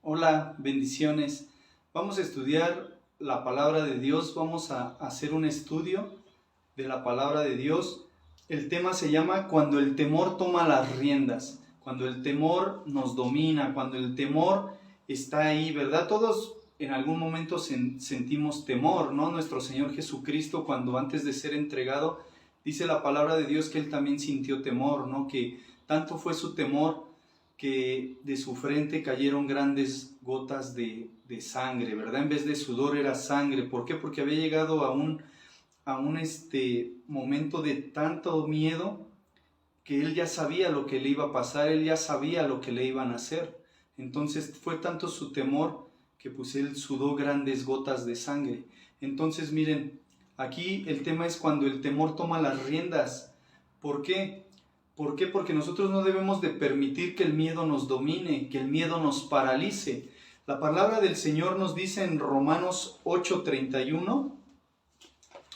Hola, bendiciones. Vamos a estudiar la palabra de Dios, vamos a hacer un estudio de la palabra de Dios. El tema se llama Cuando el temor toma las riendas, cuando el temor nos domina, cuando el temor está ahí, ¿verdad? Todos en algún momento sentimos temor, ¿no? Nuestro Señor Jesucristo, cuando antes de ser entregado, dice la palabra de Dios que Él también sintió temor, ¿no? Que tanto fue su temor que de su frente cayeron grandes gotas de sangre, ¿verdad? En vez de sudor era sangre. ¿Por qué? Porque había llegado a un momento de tanto miedo que él ya sabía lo que le iba a pasar, él ya sabía lo que le iban a hacer. Entonces fue tanto su temor que pues él sudó grandes gotas de sangre. Entonces miren, aquí el tema es cuando el temor toma las riendas. ¿Por qué? ¿Por qué? Porque nosotros no debemos de permitir que el miedo nos domine, que el miedo nos paralice. La palabra del Señor nos dice en Romanos 8:31,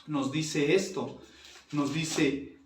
nos dice esto, nos dice,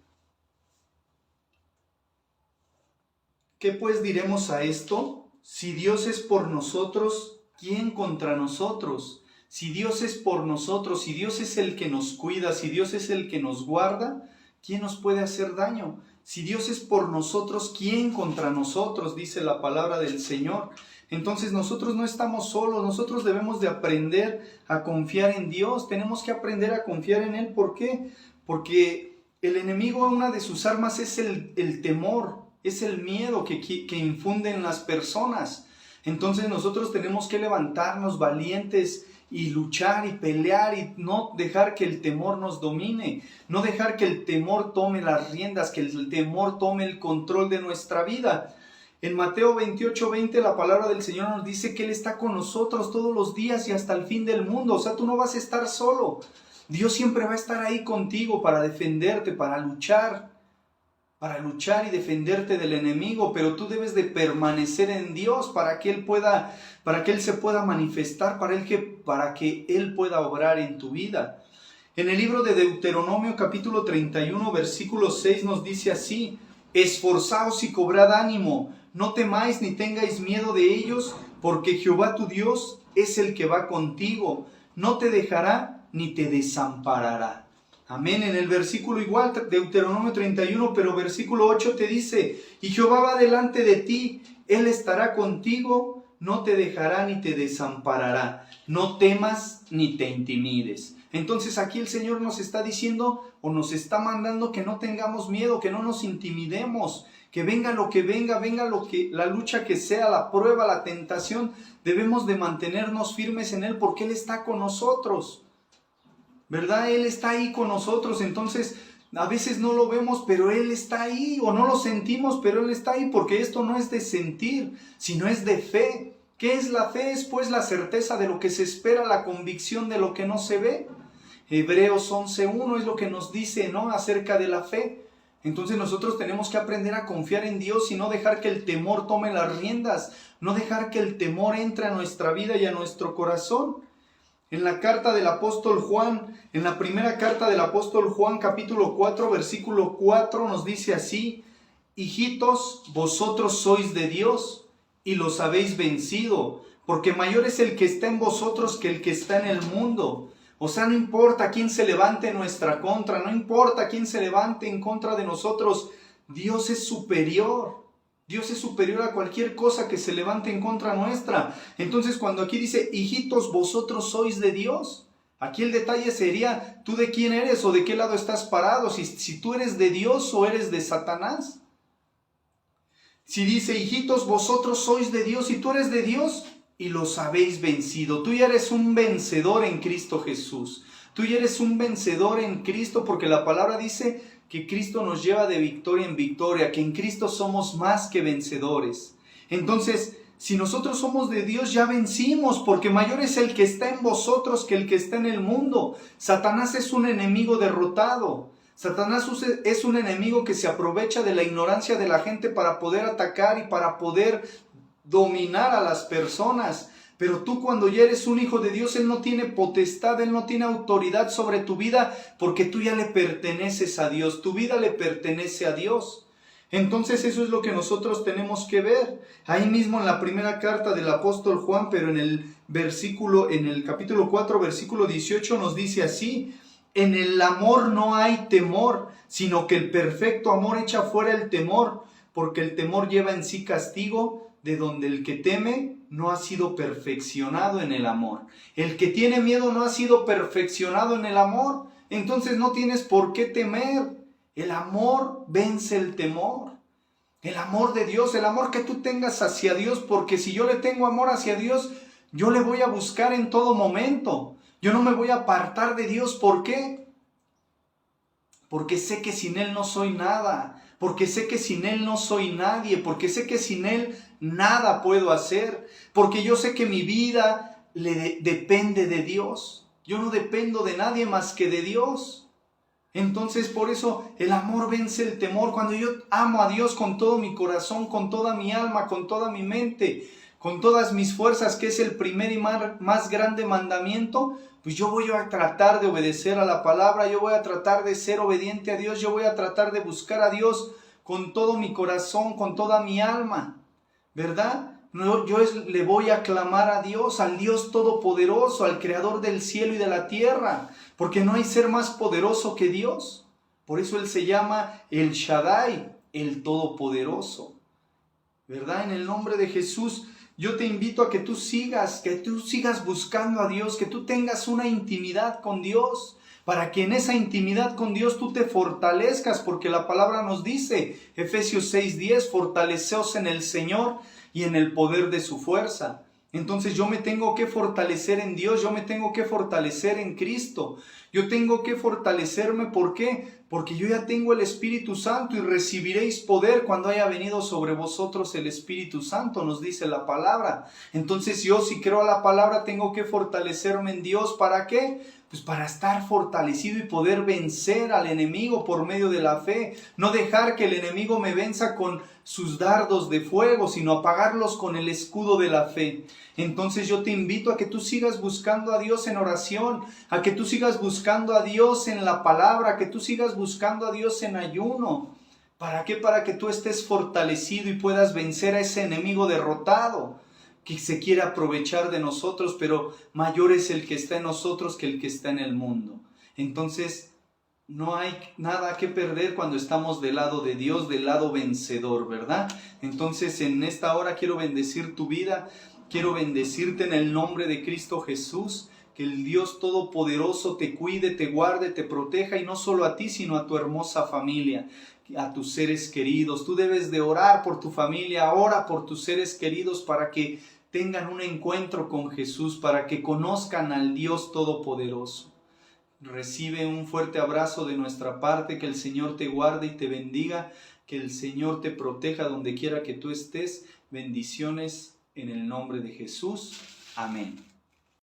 ¿qué pues diremos a esto? Si Dios es por nosotros, ¿quién contra nosotros? Si Dios es por nosotros, si Dios es el que nos cuida, si Dios es el que nos guarda, ¿quién nos puede hacer daño? Si Dios es por nosotros, ¿quién contra nosotros? Dice la palabra del Señor. Entonces nosotros no estamos solos, nosotros debemos de aprender a confiar en Dios, tenemos que aprender a confiar en Él. ¿Por qué? Porque el enemigo, una de sus armas es el temor, es el miedo que infunden las personas. Entonces nosotros tenemos que levantarnos valientes y luchar y pelear y no dejar que el temor nos domine, no dejar que el temor tome las riendas, que el temor tome el control de nuestra vida. En Mateo 28:20 la palabra del Señor nos dice que Él está con nosotros todos los días y hasta el fin del mundo. O sea, tú no vas a estar solo. Dios siempre va a estar ahí contigo para defenderte, para luchar y defenderte del enemigo, pero tú debes de permanecer en Dios para que Él se pueda manifestar, para que Él pueda obrar en tu vida. En el libro de Deuteronomio capítulo 31 versículo 6 nos dice así: esforzaos y cobrad ánimo, no temáis ni tengáis miedo de ellos, porque Jehová tu Dios es el que va contigo, no te dejará ni te desamparará. Amén. En el versículo igual, Deuteronomio 31, pero versículo 8 te dice: y Jehová va delante de ti, Él estará contigo, no te dejará ni te desamparará. No temas ni te intimides. Entonces aquí el Señor nos está diciendo o nos está mandando que no tengamos miedo, que no nos intimidemos, que venga lo que venga, la lucha que sea, la prueba, la tentación, debemos de mantenernos firmes en Él porque Él está con nosotros. ¿Verdad? Él está ahí con nosotros, entonces a veces no lo vemos, pero Él está ahí, o no lo sentimos, pero Él está ahí, porque esto no es de sentir, sino es de fe. ¿Qué es la fe? Es pues la certeza de lo que se espera, la convicción de lo que no se ve. Hebreos 11:1 es lo que nos dice, ¿no?, acerca de la fe. Entonces nosotros tenemos que aprender a confiar en Dios y no dejar que el temor tome las riendas, no dejar que el temor entre a nuestra vida y a nuestro corazón. En la carta del apóstol Juan, en la primera carta del apóstol Juan, capítulo 4, versículo 4, nos dice así: hijitos, vosotros sois de Dios y los habéis vencido, porque mayor es el que está en vosotros que el que está en el mundo. O sea, no importa quién se levante en nuestra contra, no importa quién se levante en contra de nosotros, Dios es superior. Dios es superior a cualquier cosa que se levante en contra nuestra. Entonces cuando aquí dice, hijitos, vosotros sois de Dios, aquí el detalle sería, ¿tú de quién eres o de qué lado estás parado? Si tú eres de Dios o eres de Satanás. Si dice, hijitos, vosotros sois de Dios, y tú eres de Dios y los habéis vencido. Tú ya eres un vencedor en Cristo Jesús. Tú ya eres un vencedor en Cristo, porque la palabra dice que Cristo nos lleva de victoria en victoria, que en Cristo somos más que vencedores. Entonces, si nosotros somos de Dios, ya vencimos, porque mayor es el que está en vosotros que el que está en el mundo. Satanás es un enemigo derrotado. Satanás es un enemigo que se aprovecha de la ignorancia de la gente para poder atacar y para poder dominar a las personas. Pero tú, cuando ya eres un hijo de Dios, Él no tiene potestad, Él no tiene autoridad sobre tu vida, porque tú ya le perteneces a Dios, tu vida le pertenece a Dios. Entonces eso es lo que nosotros tenemos que ver. Ahí mismo en la primera carta del apóstol Juan, pero en el capítulo 4, versículo 18 nos dice así: en el amor no hay temor, sino que el perfecto amor echa fuera el temor, porque el temor lleva en sí castigo, de donde el que teme no ha sido perfeccionado en el amor. El que tiene miedo no ha sido perfeccionado en el amor. Entonces no tienes por qué temer. El amor vence el temor. El amor de Dios, el amor que tú tengas hacia Dios, porque si yo le tengo amor hacia Dios, yo le voy a buscar en todo momento. Yo no me voy a apartar de Dios. ¿Por qué? Porque sé que sin Él no soy nada. Porque sé que sin Él no soy nadie. Porque sé que sin Él nada puedo hacer. Porque yo sé que mi vida depende de Dios. Yo no dependo de nadie más que de Dios. Entonces por eso el amor vence el temor. Cuando yo amo a Dios con todo mi corazón, con toda mi alma, con toda mi mente, con todas mis fuerzas, que es el primer y más grande mandamiento, pues yo voy a tratar de obedecer a la palabra, yo voy a tratar de ser obediente a Dios, yo voy a tratar de buscar a Dios con todo mi corazón, con toda mi alma, ¿verdad? Yo le voy a clamar a Dios, al Dios todopoderoso, al creador del cielo y de la tierra, porque no hay ser más poderoso que Dios. Por eso Él se llama El Shaddai, el todopoderoso, ¿verdad? En el nombre de Jesús, yo te invito a que tú sigas buscando a Dios, que tú tengas una intimidad con Dios, para que en esa intimidad con Dios tú te fortalezcas, porque la palabra nos dice, Efesios 6:10, fortaleceos en el Señor y en el poder de su fuerza. Entonces yo me tengo que fortalecer en Dios, yo me tengo que fortalecer en Cristo. Yo tengo que fortalecerme, ¿por qué? Porque yo ya tengo el Espíritu Santo y recibiréis poder cuando haya venido sobre vosotros el Espíritu Santo, nos dice la palabra. Entonces yo, si creo a la palabra, tengo que fortalecerme en Dios. ¿Para qué? Pues para estar fortalecido y poder vencer al enemigo por medio de la fe. No dejar que el enemigo me venza con sus dardos de fuego, sino apagarlos con el escudo de la fe. Entonces yo te invito a que tú sigas buscando a Dios en oración, a que tú sigas buscando a Dios en la palabra, a que tú sigas buscando a Dios en ayuno. ¿Para qué? Para que tú estés fortalecido y puedas vencer a ese enemigo derrotado que se quiere aprovechar de nosotros, pero mayor es el que está en nosotros que el que está en el mundo. Entonces, no hay nada que perder cuando estamos del lado de Dios, del lado vencedor, ¿verdad? Entonces, en esta hora quiero bendecir tu vida, quiero bendecirte en el nombre de Cristo Jesús, que el Dios Todopoderoso te cuide, te guarde, te proteja, y no solo a ti, sino a tu hermosa familia, a tus seres queridos. Tú debes de orar por tu familia, ora por tus seres queridos para que tengan un encuentro con Jesús, para que conozcan al Dios Todopoderoso. Recibe un fuerte abrazo de nuestra parte, que el Señor te guarde y te bendiga, que el Señor te proteja donde quiera que tú estés. Bendiciones en el nombre de Jesús. Amén.